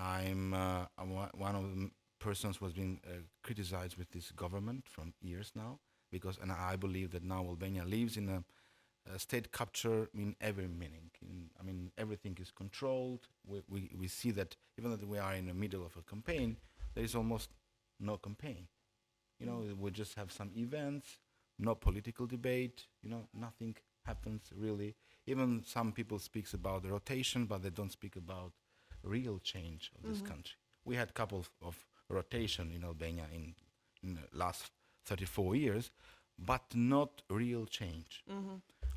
One of the persons who has been criticized with this government from years now, because and I believe that now Albania lives in a state capture in every meaning. Everything is controlled. We see that even though we are in the middle of a campaign, there is almost no campaign. We just have some events, no political debate. Nothing happens really. Even some people speaks about the rotation, but they don't speak about real change of this country. We had a couple of rotation in Albania in the last 34 years, but not real change.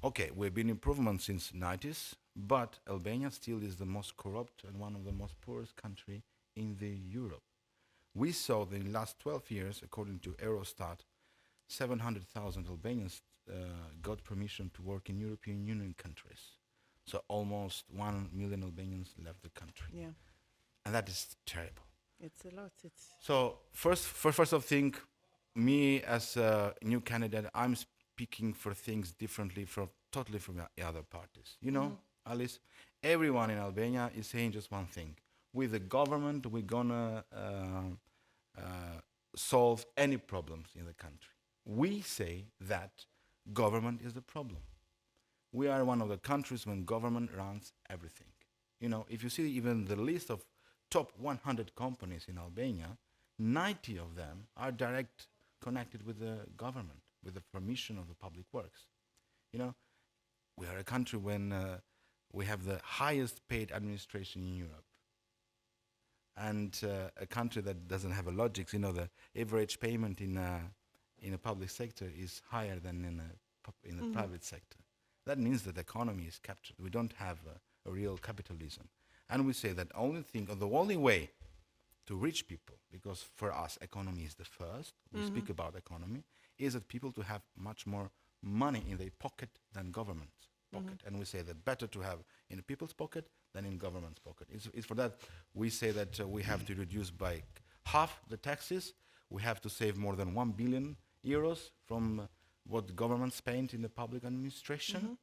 Okay, we've been improvement since 90s, but Albania still is the most corrupt and one of the most poorest country in the Europe. We saw that in the last 12 years, according to Eurostat, 700,000 Albanians got permission to work in European Union countries. So almost 1 million Albanians left the country. Yeah, And that is terrible. it's a lot. It's So first of thing, me as a new candidate, I'm speaking for things differently from totally from the other parties. Alice, everyone in Albania is saying just one thing: with the government, we're gonna solve any problems in the country. We say that government is the problem. We are one of the countries when government runs everything. If you see even the list of top 100 companies in Albania, 90 of them are direct connected with the government, with the permission of the public works. We are a country when we have the highest paid administration in Europe, and a country that doesn't have a logic. The average payment in a public sector is higher than in the private sector. That means that the economy is captured. We don't have a real capitalism, and we say that the only way to reach people, because for us economy is the first. We speak about economy, is that people to have much more money in their pocket than government's pocket, and we say that better to have in people's pocket than in government's pocket. It's for that we say that we have to reduce by half the taxes. We have to save more than 1 billion euros from what the government spent in the public administration,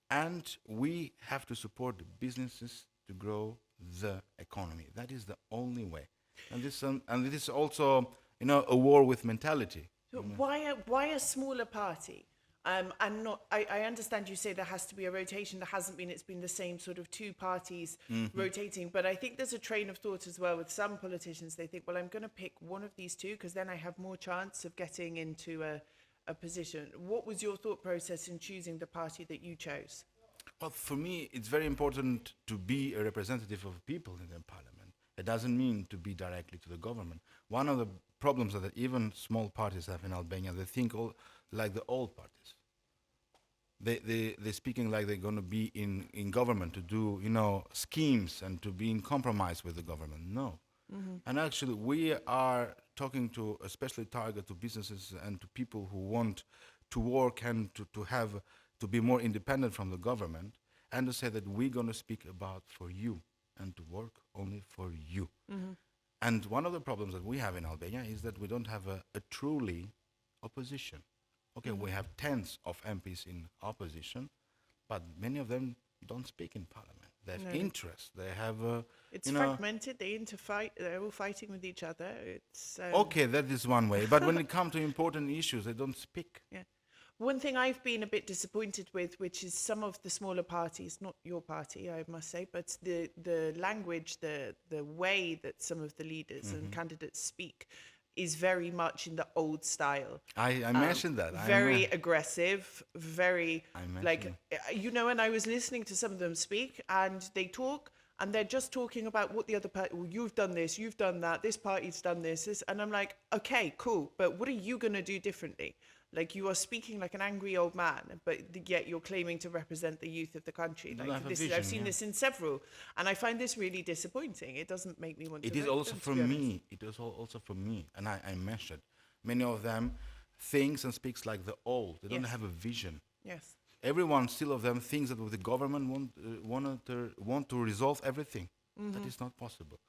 and we have to support businesses to grow the economy. That is the only way. And this is also a war with mentality. so why a smaller party? And not, I understand you say there has to be a rotation. There hasn't been. It's been the same sort of two parties rotating. But I think there's a train of thought as well with some politicians. They think, well, I'm going to pick one of these two because then I have more chance of getting into a position. What was your thought process in choosing the party that you chose? Well, for me, it's very important to be a representative of people in the parliament. It doesn't mean to be directly to the government. One of the problems that even small parties have in Albania, they think like the old parties. They're speaking like they're going to be in government to do schemes and to be in compromise with the government. No. And actually, we are talking to especially target to businesses and to people who want to work and to be more independent from the government, and to say that we're going to speak about for you and to work only for you. And one of the problems that we have in Albania is that we don't have a truly opposition. Okay, we have tens of MPs in opposition, but many of them don't speak in parliament. They have interest. They have, It's fragmented. They interfight. They're all fighting with each other. It's okay, that is one way. But when it comes to important issues, they don't speak. yeah. One thing I've been a bit disappointed with, which is some of the smaller parties, not your party, I must say, but the language, the way that some of the leaders and candidates speak is very much in the old style. I mentioned that. Very aggressive, very I mentioned like, and I was listening to some of them speak and they talk and they're just talking about what the other party, well, you've done this, you've done that, this party's done this, and I'm like, okay, cool, but what are you going to do differently? Like, you are speaking like an angry old man, but yet you're claiming to represent the youth of the country. don't Like have a this, vision, I've seen this in several, and I find this really disappointing. It doesn't make me want to. It is vote also them, to for be honest. me. It is also for me, and I mentioned many of them thinks and speaks like the old. They don't Yes. have a vision. Yes. Everyone still of them thinks that with the government want to resolve everything. That is not possible.